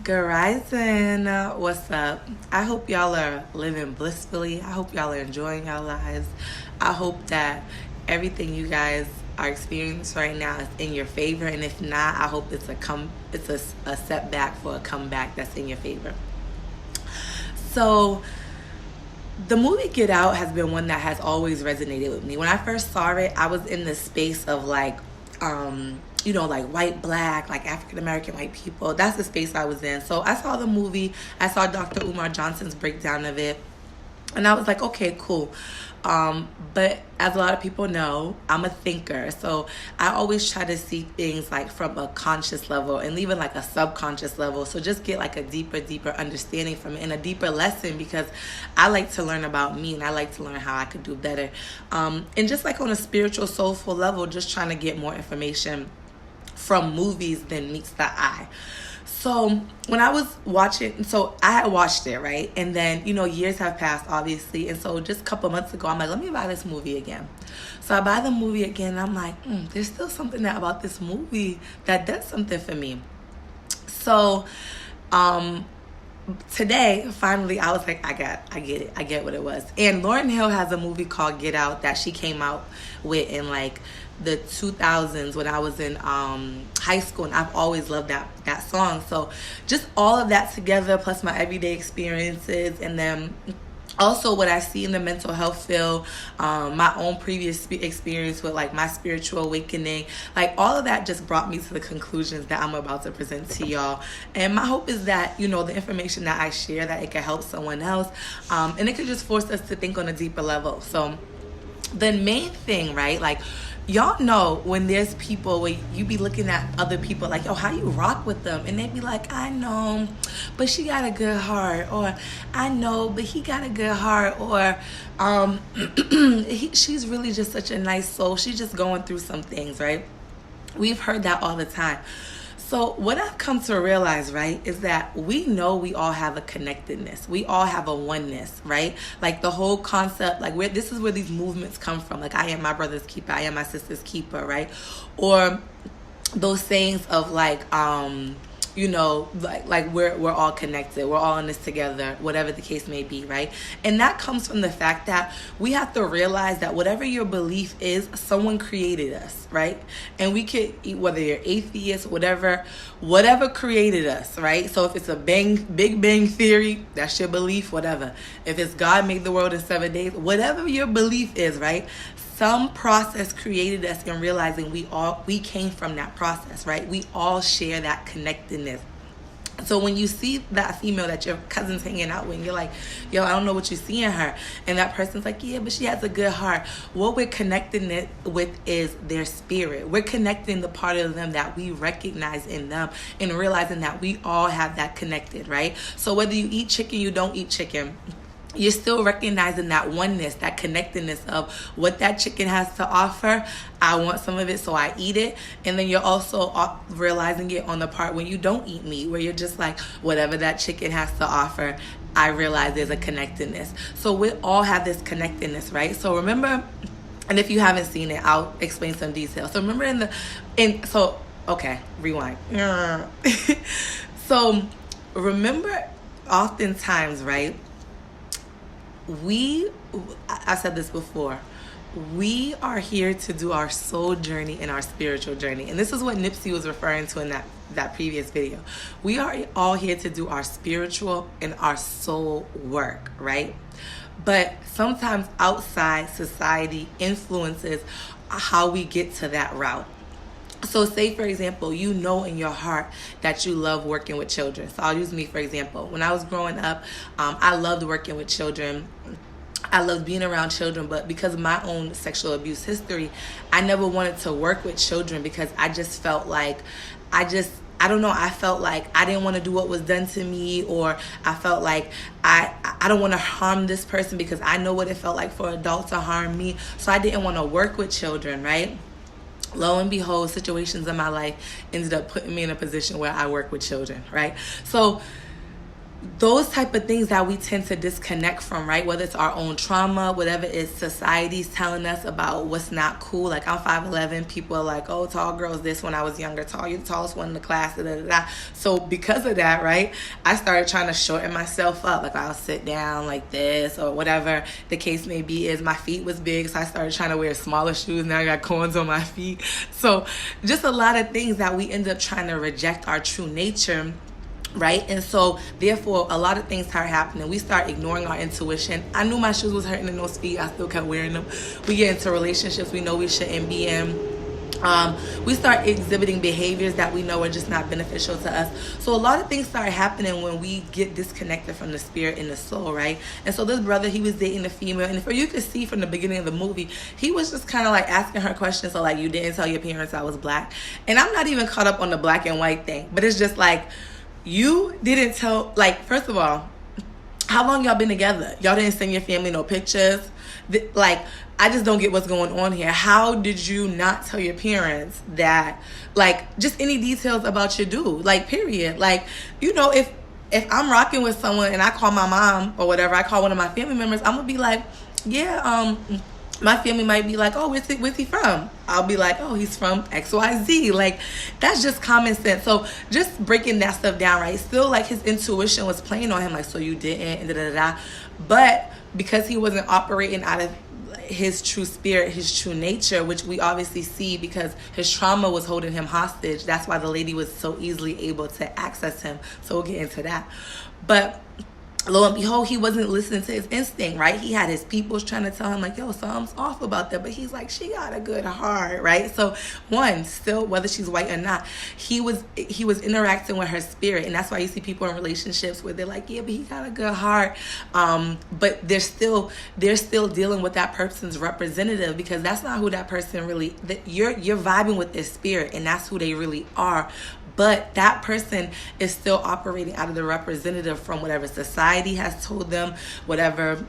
Good rising. What's up? I hope y'all are living blissfully. I hope y'all are enjoying your lives. I hope that everything you guys are experiencing right now is in your favor, and if not, I hope it's a setback for a comeback that's in your favor. So the movie Get Out has been one that has always resonated with me. When I first saw it, I was in the space of like white, black, like African American white people. That's the space I was in. So I saw the movie. I saw Dr. Umar Johnson's breakdown of it. And I was like, okay, cool. But as a lot of people know, I'm a thinker. So I always try to see things like from a conscious level and even like a subconscious level. So just get like a deeper understanding from it and a deeper lesson, because I like to learn about me and I like to learn how I could do better. And just like on a spiritual, soulful level, just trying to get more information from movies than meets the eye. So when I was watching, so I had watched it, right? And then, years have passed, obviously. And so just a couple months ago, I'm like, let me buy this movie again. So I buy the movie again, and I'm like, there's still something about this movie that does something for me. So today, finally, I was like, I get it. I get what it was. And Lauryn Hill has a movie called Get Out that she came out with in like the 2000s when I was in high school, and I've always loved that song. So just all of that together, plus my everyday experiences, and then also what I see in the mental health field, my own previous experience with like my spiritual awakening, like all of that just brought me to the conclusions that I'm about to present to y'all. And my hope is that, the information that I share, that it can help someone else, and it could just force us to think on a deeper level. So the main thing, right, like, y'all know when there's people where you be looking at other people like, yo, how you rock with them? And they be like, I know, but she got a good heart. Or I know, but he got a good heart. Or she's really just such a nice soul. She's just going through some things, right? We've heard that all the time. So what I've come to realize, right, is that we know we all have a connectedness. We all have a oneness, right? Like the whole concept, like this is where these movements come from. Like, I am my brother's keeper, I am my sister's keeper, right? Or those sayings of like, like we're all connected, we're all in this together, whatever the case may be, right? And that comes from the fact that we have to realize that whatever your belief is, someone created us, right? And we could, whether you're atheist, whatever created us, right? So if it's a Big Bang Theory, that's your belief, whatever. If it's God made the world in 7 days, whatever your belief is, right? Some process created us in realizing we came from that process, right? We all share that connectedness. So when you see that female that your cousin's hanging out with, and you're like, yo, I don't know what you see in her. And that person's like, yeah, but she has a good heart. What we're connecting it with is their spirit. We're connecting the part of them that we recognize in them and realizing that we all have that connected, right? So whether you eat chicken, you don't eat chicken, you're still recognizing that oneness, that connectedness of what that chicken has to offer. I want some of it, so I eat it. And then you're also realizing it on the part when you don't eat meat, where you're just like, whatever that chicken has to offer, I realize there's a connectedness. So we all have this connectedness, right? So remember, and if you haven't seen it, I'll explain some details. So remember okay, rewind. So remember, oftentimes, right, I said this before, we are here to do our soul journey and our spiritual journey. And this is what Nipsey was referring to in that previous video. We are all here to do our spiritual and our soul work, right? But sometimes outside society influences how we get to that route. So say, for example, in your heart that you love working with children. So I'll use me, for example. When I was growing up, I loved working with children. I loved being around children, but because of my own sexual abuse history, I never wanted to work with children because I just felt like I felt like I didn't want to do what was done to me, or I felt like I don't want to harm this person because I know what it felt like for adults to harm me. So I didn't want to work with children, right? Lo and behold, situations in my life ended up putting me in a position where I work with children, right? So those type of things that we tend to disconnect from, right? Whether it's our own trauma, whatever it's society's telling us about what's not cool. Like, I'm 5'11", people are like, oh, tall girls this when I was younger, you're the tallest one in the class, da, da, da. So because of that, right, I started trying to shorten myself up. Like, I'll sit down like this, or whatever the case may be. Is my feet was big, so I started trying to wear smaller shoes. Now I got corns on my feet. So just a lot of things that we end up trying to reject our true nature, right? And so therefore a lot of things start happening. We start ignoring our intuition. I knew my shoes was hurting in those feet. I still kept wearing them. We get into relationships we know we shouldn't be in. We start exhibiting behaviors that we know are just not beneficial to us. So a lot of things start happening when we get disconnected from the spirit and the soul, right? And so this brother, he was dating a female, and for you could see from the beginning of the movie, he was just kind of like asking her questions. So like, you didn't tell your parents I was black. And I'm not even caught up on the black and white thing, but it's just like, you didn't tell, like, first of all, how long y'all been together? Y'all didn't send your family no pictures? Like, I just don't get what's going on here. How did you not tell your parents that, like, just any details about your dude? Like, period. Like, you know, if I'm rocking with someone and I call my mom or whatever, I call one of my family members, I'm gonna be like, yeah, my family might be like, oh, where's he from? I'll be like, oh, he's from XYZ. Like, that's just common sense. So just breaking that stuff down, right? Still, like, his intuition was playing on him, like, so you didn't, and da-da-da-da. But because he wasn't operating out of his true spirit, his true nature, which we obviously see because his trauma was holding him hostage. That's why the lady was so easily able to access him. So we'll get into that. But lo and behold, he wasn't listening to his instinct, right? He had his peoples trying to tell him, like, yo, something's off about that. But he's like, she got a good heart, right? So one, still, whether she's white or not, he was interacting with her spirit. And that's why you see people in relationships where they're like, yeah, but he got a good heart. But they're still dealing with that person's representative, because that's not who that person really, you're vibing with their spirit, and that's who they really are. But that person is still operating out of the representative from whatever society has told them, whatever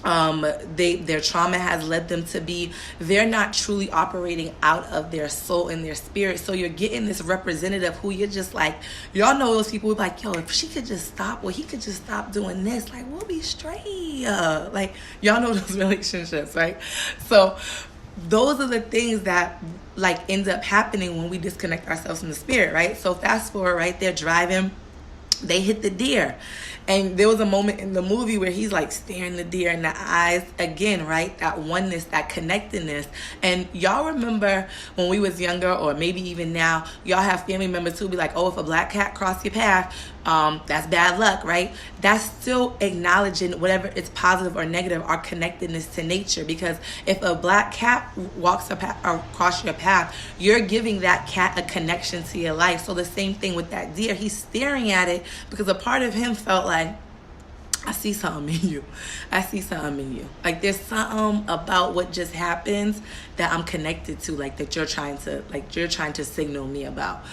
their trauma has led them to be. They're not truly operating out of their soul and their spirit. So you're getting this representative who you're just like, y'all know those people who are like, yo, if she could just stop, or he could just stop doing this, like, we'll be straight. Like, y'all know those relationships, right? So those are the things that, like, end up happening when we disconnect ourselves from the spirit, right? So fast forward, right? They're driving, they hit the deer. And there was a moment in the movie where he's like staring the deer in the eyes again, right? That oneness, that connectedness. And y'all remember when we was younger, or maybe even now, y'all have family members who be like, oh, if a black cat cross your path, that's bad luck, right? That's still acknowledging, whatever it's positive or negative, our connectedness to nature. Because if a black cat walks across your path, you're giving that cat a connection to your life. So the same thing with that deer. He's staring at it because a part of him felt like, I see something in you. I see something in you. Like, there's something about what just happens that I'm connected to, like, that you're trying to signal me about.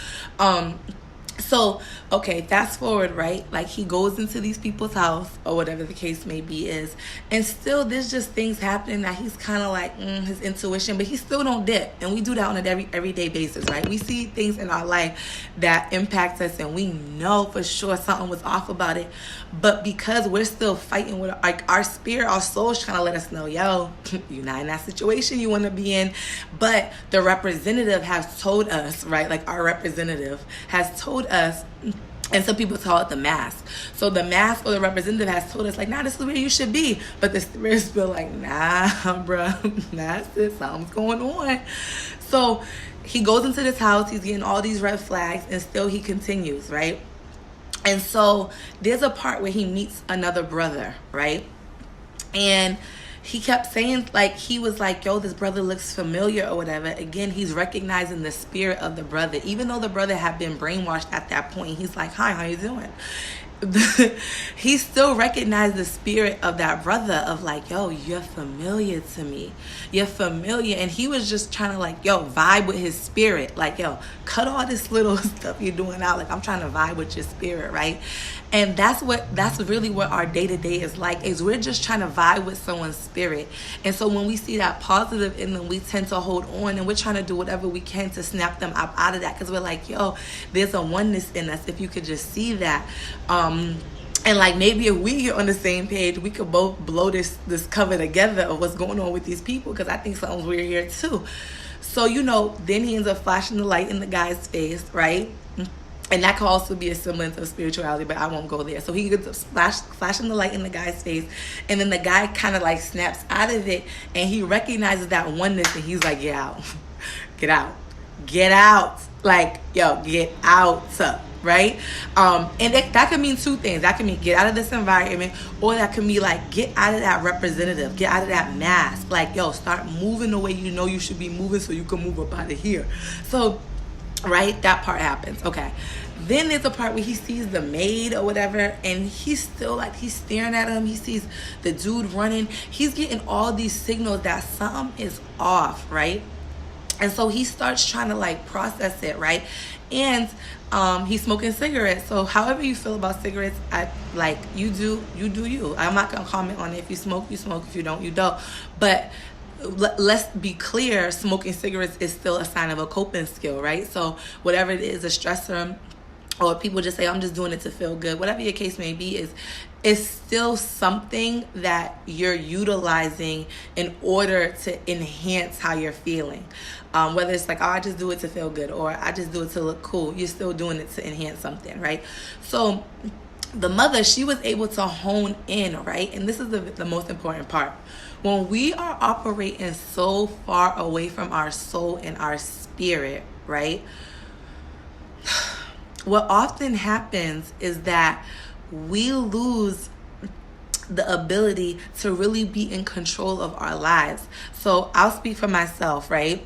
So, okay, fast forward, right? Like, he goes into these people's house, or whatever the case may be is, and still there's just things happening that he's kind of like, his intuition, but he still don't dip. And we do that on an everyday basis, right? We see things in our life that impact us, and we know for sure something was off about it. But because we're still fighting with, like, our spirit, our soul's trying to let us know, yo, you're not in that situation you want to be in. But the representative has told us, right? Like, our representative has told us, and some people call it the mask. So the mask or the representative has told us, like, nah, this is where you should be. But the spirit's still like, nah, bro, that's it, something's going on. So he goes into this house, he's getting all these red flags, and still he continues, right? And so there's a part where he meets another brother, right? And he kept saying, like, he was like, yo, this brother looks familiar or whatever. Again, he's recognizing the spirit of the brother. Even though the brother had been brainwashed at that point, he's like, hi, how you doing? He still recognized the spirit of that brother of like, yo, you're familiar to me. You're familiar. And he was just trying to like, yo, vibe with his spirit. Like, yo, cut all this little stuff you're doing out. Like, I'm trying to vibe with your spirit, right? And that's really what our day-to-day is like, is we're just trying to vibe with someone's spirit. And so when we see that positive in them, we tend to hold on, and we're trying to do whatever we can to snap them up out of that, because we're like, yo, there's a oneness in us, if you could just see that. And like maybe if we get on the same page, we could both blow this cover together of what's going on with these people, because I think something's weird here too. So, you know, then he ends up flashing the light in the guy's face, right? And that could also be a semblance of spirituality, but I won't go there. So he gets flashing the light in the guy's face, and then the guy kind of like snaps out of it, and he recognizes that oneness, and he's like, get out. Get out. Get out. Like, yo, get out. Right? And that could mean two things. That could mean get out of this environment, or that could be like get out of that representative, get out of that mask. Like, yo, start moving the way you know you should be moving so you can move up out of here. So, right, that part happens. Okay. Then there's a part where he sees the maid or whatever, and he's still like, he's staring at him. He sees the dude running. He's getting all these signals that something is off, right? And so he starts trying to like process it, right? And he's smoking cigarettes. So however you feel about cigarettes, you do you. I'm not gonna comment on it. If you smoke, you smoke. If you don't, you don't. But let's be clear, smoking cigarettes is still a sign of a coping skill, right? So whatever it is, a stressor, or people just say, I'm just doing it to feel good, whatever your case may be, is still something that you're utilizing in order to enhance how you're feeling. Whether it's like, oh, I just do it to feel good, or I just do it to look cool, you're still doing it to enhance something, right? So the mother, she was able to hone in, right? And this is the most important part. When we are operating so far away from our soul and our spirit, right? What often happens is that we lose the ability to really be in control of our lives. So I'll speak for myself, right?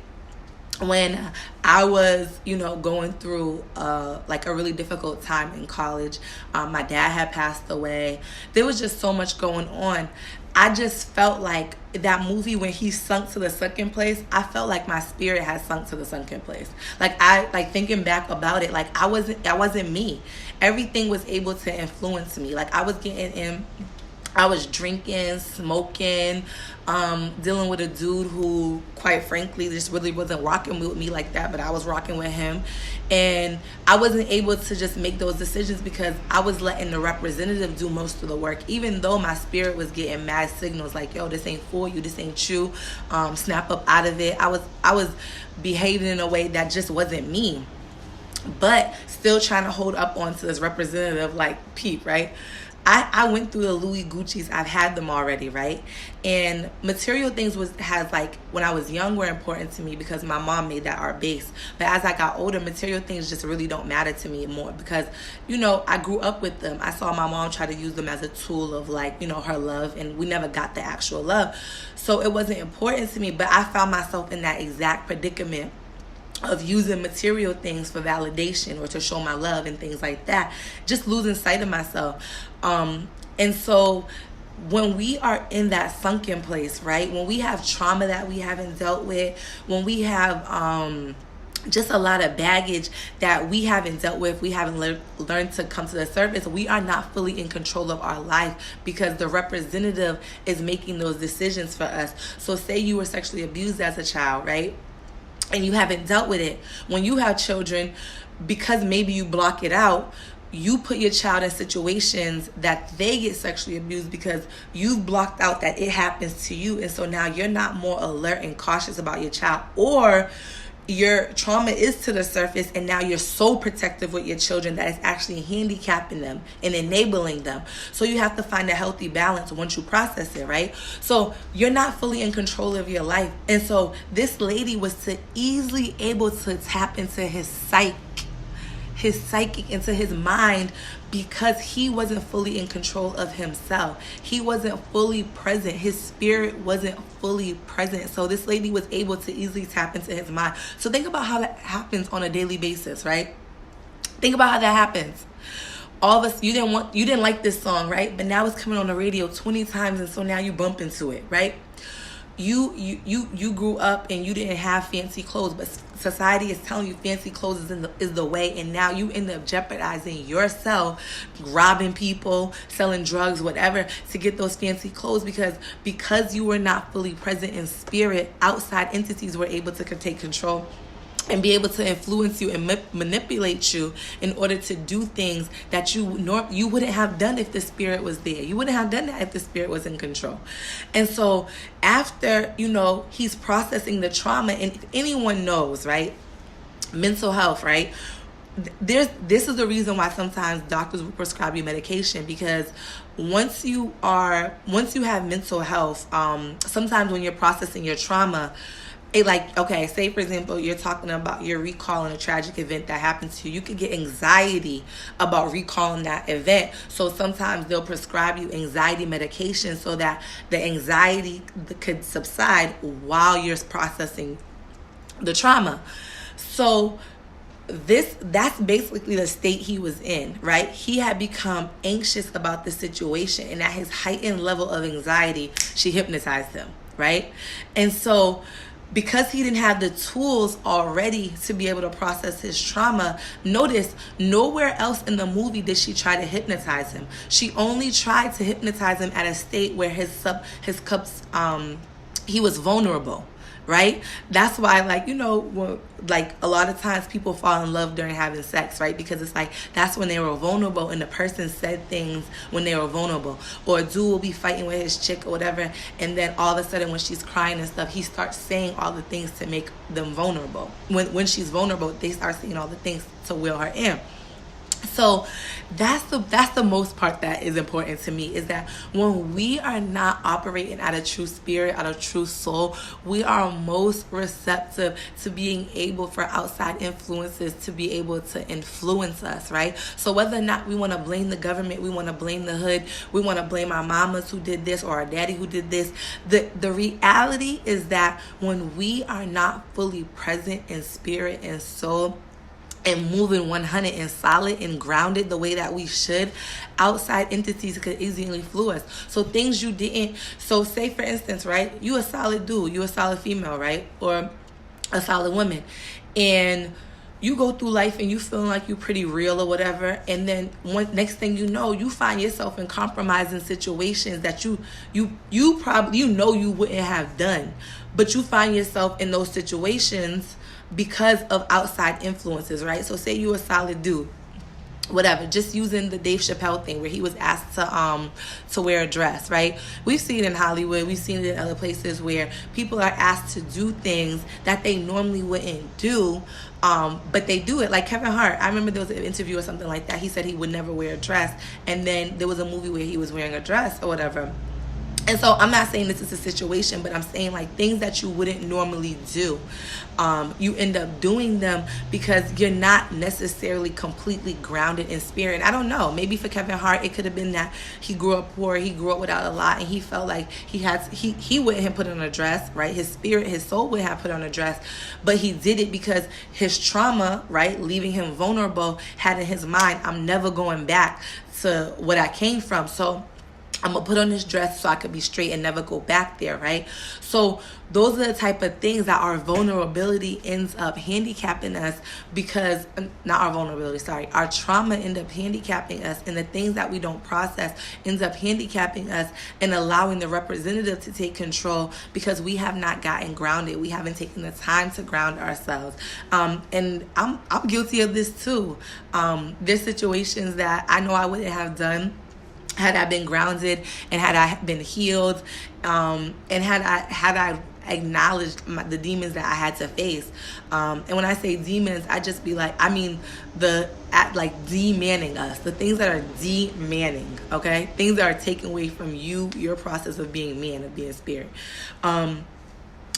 When I was, going through like a really difficult time in college, my dad had passed away. There was just so much going on. I just felt like that movie when he sunk to the sunken place, I felt like my spirit had sunk to the sunken place. Like thinking back about it, like I wasn't me. Everything was able to influence me. Like I was drinking, smoking, dealing with a dude who, quite frankly, just really wasn't rocking with me like that, but I was rocking with him. And I wasn't able to just make those decisions because I was letting the representative do most of the work, even though my spirit was getting mad signals like, yo, this ain't for you, this ain't you, snap up out of it. I was behaving in a way that just wasn't me, but still trying to hold up onto this representative like peep, right? I went through the Louis Gucci's. I've had them already, right? And material things has like, when I was young, were important to me because my mom made that our base. But as I got older, material things just really don't matter to me more because, I grew up with them. I saw my mom try to use them as a tool of like, her love, and we never got the actual love. So it wasn't important to me, but I found myself in that exact predicament of using material things for validation or to show my love and things like that, just losing sight of myself. And so when we are in that sunken place, right, when we have trauma that we haven't dealt with, when we have just a lot of baggage that we haven't dealt with, we haven't learned to come to the surface, we are not fully in control of our life because the representative is making those decisions for us. So say you were sexually abused as a child, right? And you haven't dealt with it. When you have children, because maybe you block it out, you put your child in situations that they get sexually abused because you've blocked out that it happens to you. And so now you're not more alert and cautious about your child, or your trauma is to the surface and now you're so protective with your children that it's actually handicapping them and enabling them. So you have to find a healthy balance once you process it, right? So you're not fully in control of your life. And so this lady was easily able to tap into his psychic, into his mind, because he wasn't fully in control of himself. He wasn't fully present. His spirit wasn't fully present. So this lady was able to easily tap into his mind. So think about how that happens on a daily basis, right? Think about how that happens. All of us, you didn't like this song, right? But now it's coming on the radio 20 times, and so now you bump into it, right? You grew up and you didn't have fancy clothes, but society is telling you fancy clothes is the way, and now you end up jeopardizing yourself, robbing people, selling drugs, whatever, to get those fancy clothes because you were not fully present in spirit. Outside entities were able to take control and be able to influence you and manipulate you in order to do things that you wouldn't have done if the spirit was there. You wouldn't have done that if the spirit was in control. And so after, he's processing the trauma, and if anyone knows, right, mental health, right, this is the reason why sometimes doctors will prescribe you medication, because once you have mental health, sometimes when you're processing your trauma, say for example, you're talking about your recalling a tragic event that happened to you. You could get anxiety about recalling that event. So sometimes they'll prescribe you anxiety medication so that the anxiety could subside while you're processing the trauma. So that's basically the state he was in, right? He had become anxious about the situation, and at his heightened level of anxiety, she hypnotized him, right? And so because he didn't have the tools already to be able to process his trauma, notice nowhere else in the movie did she try to hypnotize him. She only tried to hypnotize him at a state where he was vulnerable, right? That's why, a lot of times people fall in love during having sex, right? Because it's that's when they were vulnerable, and the person said things when they were vulnerable. Or a dude will be fighting with his chick or whatever, and then all of a sudden when she's crying and stuff, he starts saying all the things to make them vulnerable. When she's vulnerable, they start saying all the things to will her in. So that's the most part that is important to me, is that when we are not operating out of true spirit, out of true soul, we are most receptive to being able for outside influences to be able to influence us, right? So whether or not we want to blame the government, we want to blame the hood, we want to blame our mamas who did this or our daddy who did this, the reality is that when we are not fully present in spirit and soul, and moving 100 and solid and grounded the way that we should, outside entities could easily influence us. So things you didn't, so say for instance, right, you a solid dude, you a solid female, right, or a solid woman, and you go through life and you feeling like you pretty real or whatever, and then next thing you know, you find yourself in compromising situations that you probably you wouldn't have done, but you find yourself in those situations because of outside influences, right? So say you a solid dude, whatever, just using the Dave Chappelle thing where he was asked to wear a dress, right? We've seen it in Hollywood, we've seen it in other places where people are asked to do things that they normally wouldn't do, but they do it. Like Kevin Hart, I remember there was an interview or something like that, he said he would never wear a dress, and then there was a movie where he was wearing a dress or whatever. And so I'm not saying this is a situation, but I'm saying things that you wouldn't normally do, you end up doing them because you're not necessarily completely grounded in spirit. And I don't know, maybe for Kevin Hart, it could have been that he grew up poor, he grew up without a lot, and he felt like he wouldn't have put on a dress, right? His spirit, his soul wouldn't have put on a dress, but he did it because his trauma, right, leaving him vulnerable, had in his mind, I'm never going back to what I came from. So I'm going to put on this dress so I could be straight and never go back there, right? So those are the type of things that our vulnerability ends up handicapping us because, not our vulnerability, sorry, our trauma ends up handicapping us, and the things that we don't process ends up handicapping us and allowing the representative to take control because we have not gotten grounded. We haven't taken the time to ground ourselves. And I'm guilty of this too. There's situations that I know I wouldn't have done had I been grounded and had I been healed, and had I acknowledged the demons that I had to face. And when I say demons, I just be de-manning us, the things that are de-manning, okay? Things that are taken away from you, your process of being man, of being spirit.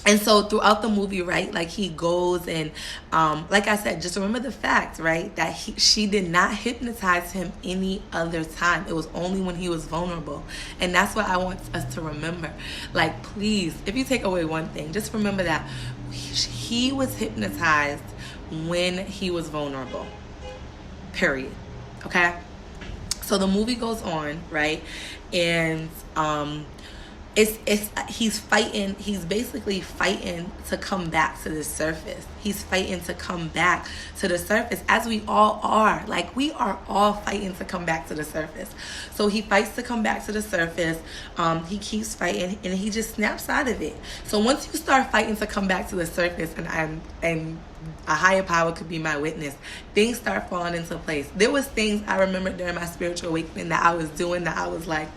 And so throughout the movie, right, he goes and, like I said, just remember the fact, right, that she did not hypnotize him any other time. It was only when he was vulnerable. And that's what I want us to remember. Please, if you take away one thing, just remember that he was hypnotized when he was vulnerable, period, okay? So the movie goes on, right, and he's fighting. He's basically fighting to come back to the surface. He's fighting to come back to the surface, as we all are. Like, we are all fighting to come back to the surface. So he fights to come back to the surface. He keeps fighting, and he just snaps out of it. So once you start fighting to come back to the surface, and a higher power could be my witness, things start falling into place. There was things I remember during my spiritual awakening that I was doing that I was like,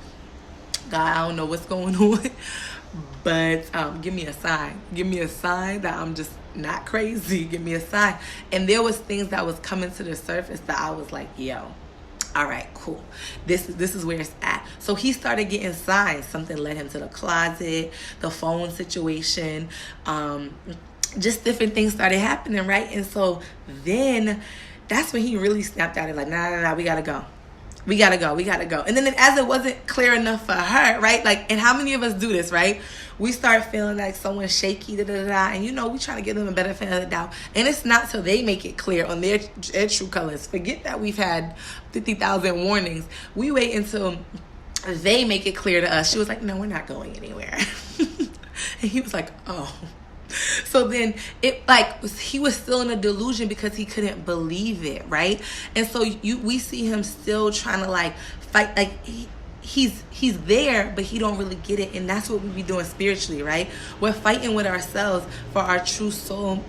God, I don't know what's going on, but give me a sign. Give me a sign that I'm just not crazy. Give me a sign. And there was things that was coming to the surface that I was like, yo, all right, cool. This is where it's at. So he started getting signs. Something led him to the closet, the phone situation, just different things started happening, right? And so then that's when he really snapped out of like, nah, we gotta go. We gotta go. And then as it wasn't clear enough for her, right? Like, and how many of us do this, right? We start feeling like someone's shaky, and we try to give them a better benefit of the doubt. And it's not till they make it clear on their true colors. Forget that we've had 50,000 warnings. We wait until they make it clear to us. She was like, no, we're not going anywhere. And he was like, oh. So then he was still in a delusion because he couldn't believe it, right? And so we see him still trying to like fight, like he's there, but he don't really get it. And that's what we be doing spiritually, right? We're fighting with ourselves for our true soul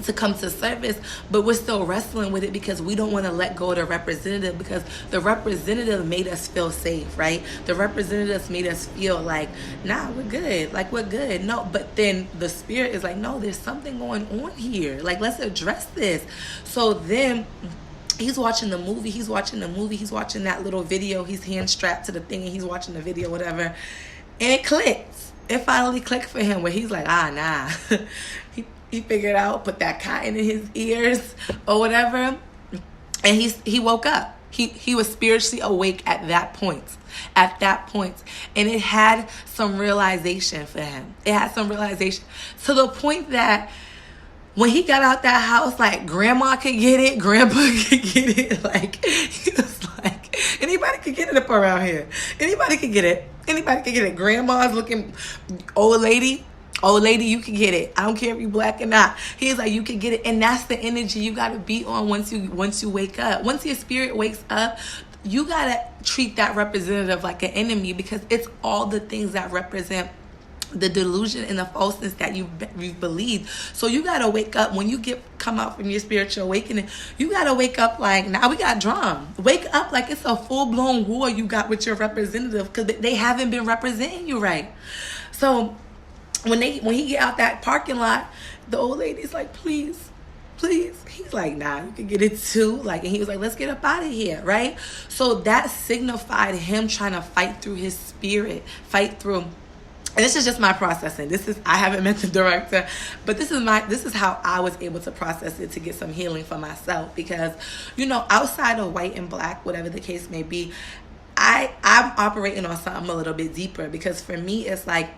to come to surface, but we're still wrestling with it because we don't want to let go of the representative, because the representative made us feel safe, right? The representatives made us feel like, nah, we're good, like we're good. No, but then the spirit is like, no, there's something going on here, like let's address this. So then he's watching the movie, he's watching that little video, he's hand strapped to the thing and he's watching the video, whatever, and it clicks. It finally clicked for him where he's like, nah. He figured out, put that cotton in his ears or whatever, and he woke up. He was spiritually awake at that point. And it had some realization for him. It had some realization to the point that when he got out that house, like, grandma could get it, grandpa could get it. Like, he was like, anybody could get it up around here. Anybody could get it. Grandma's looking, old lady, you can get it. I don't care if you black or not. He's like, you can get it. And that's the energy you got to be on once you wake up. Once your spirit wakes up, you got to treat that representative like an enemy, because it's all the things that represent the delusion and the falseness that you've believed. So you got to wake up. When you come out from your spiritual awakening, you got to wake up like, now we got drum. Wake up like it's a full-blown war you got with your representative, because they haven't been representing you right. So when he get out that parking lot, the old lady's like, please. He's like, nah, you can get it too. Like, and he was like, let's get up out of here, right? So that signified him trying to fight through his spirit, fight through. And this is just my processing. I haven't met the director, but this is how I was able to process it to get some healing for myself. Because, outside of white and black, whatever the case may be, I'm operating on something a little bit deeper. Because for me, it's like,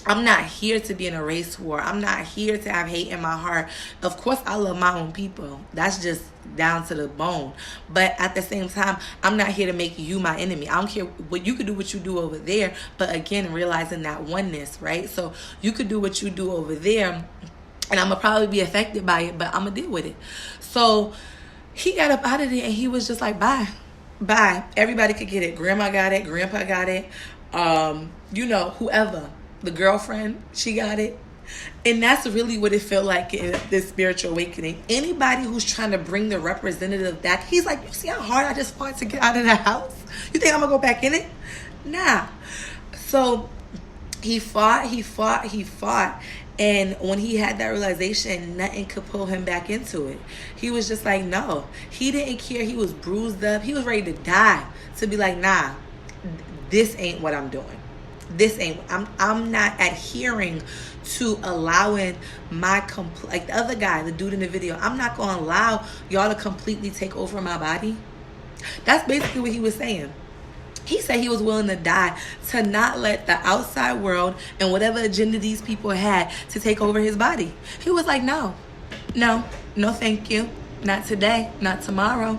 I'm not here to be in a race war. I'm not here to have hate in my heart. Of course, I love my own people. That's just down to the bone. But at the same time, I'm not here to make you my enemy. I don't care what you could do, what you do over there. But again, realizing that oneness, right? So you could do what you do over there, and I'm going to probably be affected by it, but I'm going to deal with it. So he got up out of there, and he was just like, bye. Everybody could get it. Grandma got it. Grandpa got it. Whoever. The girlfriend, she got it. And that's really what it felt like in this spiritual awakening. Anybody who's trying to bring the representative back, he's like, you see how hard I just fought to get out of the house? You think I'm going to go back in it? Nah. So he fought. And when he had that realization, nothing could pull him back into it. He was just like, no. He didn't care. He was bruised up. He was ready to die, to be like, nah, this ain't what I'm doing. I'm not adhering to allowing like the other guy, the dude in the video, I'm not going to allow y'all to completely take over my body. That's basically what he was saying. He said he was willing to die to not let the outside world and whatever agenda these people had to take over his body. He was like, no, thank you. Not today, not tomorrow,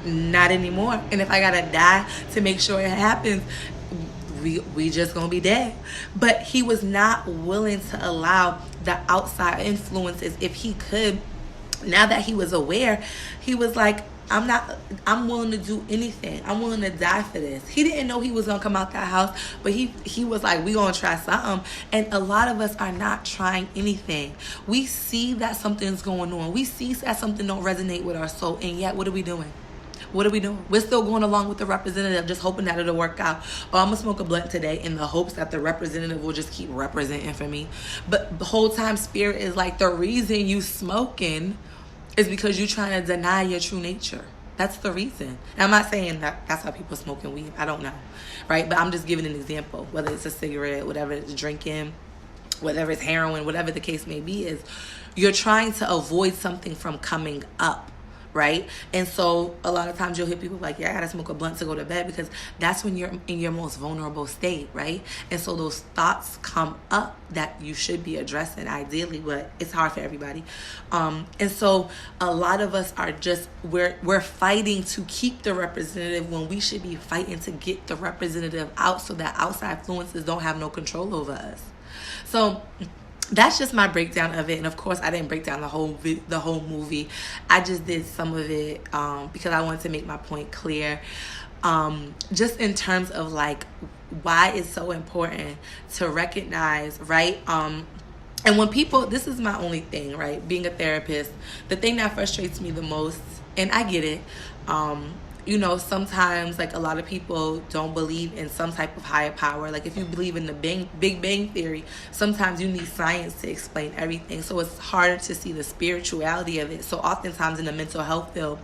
not anymore. And if I got to die to make sure it happens, we just gonna be dead. But he was not willing to allow the outside influences. If he could, now that he was aware, he was like, I'm willing to do anything. I'm willing to die for this. He didn't know he was gonna come out that house, but he was like, we gonna try something. And a lot of us are not trying anything. We see that something's going on. We see that something don't resonate with our soul, and yet what are we doing? What are we doing? We're still going along with the representative, just hoping that it'll work out. Oh, I'm going to smoke a blunt today in the hopes that the representative will just keep representing for me. But the whole time, spirit is like, the reason you smoking is because you're trying to deny your true nature. That's the reason. And I'm not saying that that's how people smoking weed. I don't know. Right? But I'm just giving an example. Whether it's a cigarette, whatever it's drinking, whether it's heroin, whatever the case may be, is you're trying to avoid something from coming up. Right? And so a lot of times you'll hear people like, yeah, I gotta smoke a blunt to go to bed, because that's when you're in your most vulnerable state, right? And so those thoughts come up that you should be addressing ideally, but it's hard for everybody. And so a lot of us are just, we're fighting to keep the representative when we should be fighting to get the representative out so that outside influences don't have no control over us. So that's just my breakdown of it. And of course, I didn't break down the whole movie. I just did some of it because I wanted to make my point clear. Just in terms of like why it's so important to recognize, right? And when people, this is my only thing, right? Being a therapist, the thing that frustrates me the most, and I get it, you know, sometimes like a lot of people don't believe in some type of higher power. Like if you believe in the Big Bang Theory, sometimes you need science to explain everything. So it's harder to see the spirituality of it. So oftentimes in the mental health field,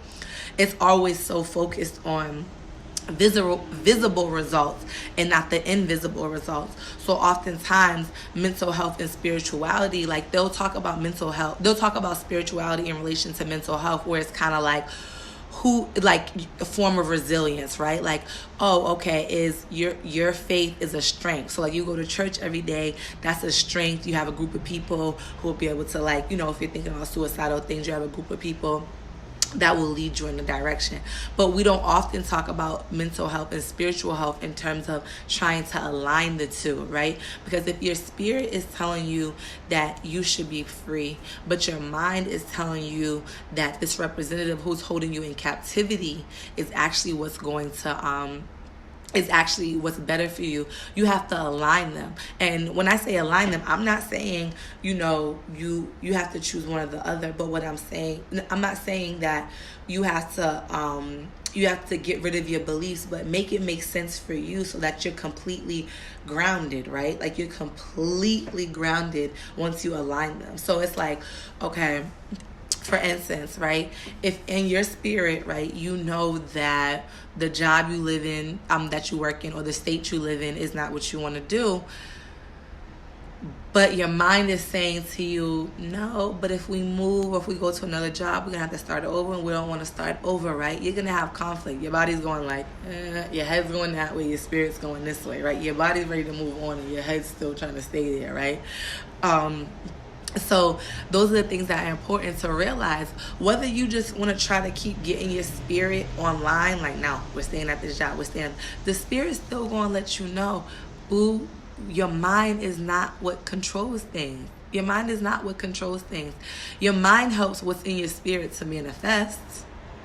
it's always so focused on visible results and not the invisible results. So oftentimes mental health and spirituality, like they'll talk about mental health, they'll talk about spirituality in relation to mental health, where it's kind of like, who, like a form of resilience, right? Like, oh, okay, is your faith is a strength. So like you go to church every day, that's a strength. You have a group of people who will be able to, like, you know, if you're thinking about suicidal things, you have a group of people that will lead you in the direction. But we don't often talk about mental health and spiritual health in terms of trying to align the two, right? Because if your spirit is telling you that you should be free, but your mind is telling you that this representative who's holding you in captivity is actually what's going to is actually what's better for you, you have to align them. And when I say align them, I'm not saying, you know, you have to choose one or the other. But what I'm saying, I'm not saying that you have to get rid of your beliefs, but make it make sense for you so that you're completely grounded, right? Like you're completely grounded once you align them. So it's like, okay, for instance, right, if in your spirit, right, you know that the job you live in, that you work in, or the state you live in is not what you want to do, but your mind is saying to you, no, but if we move, or if we go to another job, we're going to have to start over, and we don't want to start over, right? You're going to have conflict. Your body's going like, your head's going that way, your spirit's going this way, right? Your body's ready to move on, and your head's still trying to stay there, right? So those are the things that are important to realize. Whether you just want to try to keep getting your spirit online, like, no, we're staying at this job, the spirit's still going to let you know, boo, your mind is not what controls things. Your mind is not what controls things. Your mind helps what's in your spirit to manifest,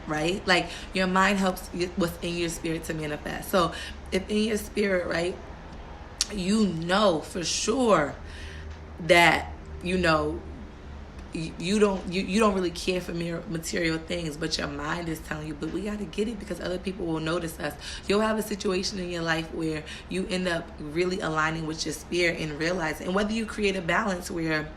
right? Like your mind helps what's in your spirit to manifest. So if in your spirit, right, you know for sure that, you know, you don't really care for mere material things, but your mind is telling you, but we got to get it because other people will notice us. You'll have a situation in your life where you end up really aligning with your spirit and realizing, and whether you create a balance where,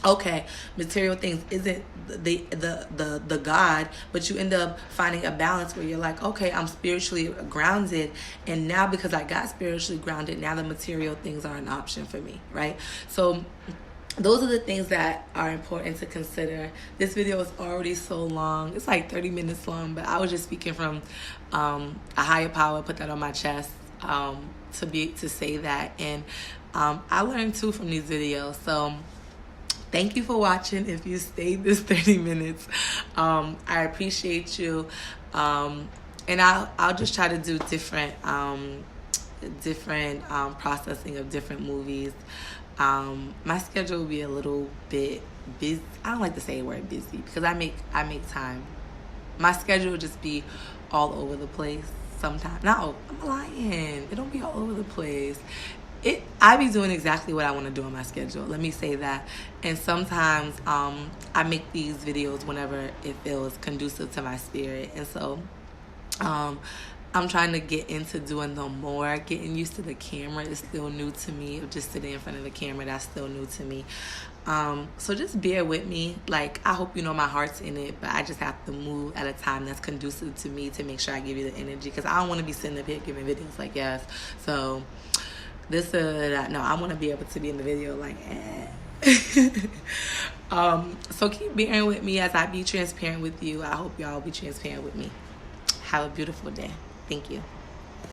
okay, material things isn't the God, but you end up finding a balance where you're like, okay, I'm spiritually grounded, and now because I got spiritually grounded, now the material things are an option for me, right? So those are the things that are important to consider. This video is already so long. It's like 30 minutes long, but I was just speaking from a higher power, put that on my chest to say that. And I learned too from these videos. So thank you for watching. If you stayed this 30 minutes, I appreciate you. And I'll just try to do different different processing of different movies. My schedule will be a little bit busy. I don't like to say the word busy because I make time. My schedule will just be all over the place sometimes. No, I'm lying. It don't be all over the place. I be doing exactly what I want to do on my schedule. Let me say that. And sometimes I make these videos whenever it feels conducive to my spirit. And so I'm trying to get into doing them more. Getting used to the camera is still new to me. Just sitting in front of the camera, that's still new to me. So just bear with me. Like, I hope you know my heart's in it, but I just have to move at a time that's conducive to me to make sure I give you the energy. Because I don't want to be sitting up here giving videos like, yes. So this no, I want to be able to be in the video like, so keep bearing with me as I be transparent with you. I hope y'all be transparent with me. Have a beautiful day. Thank you.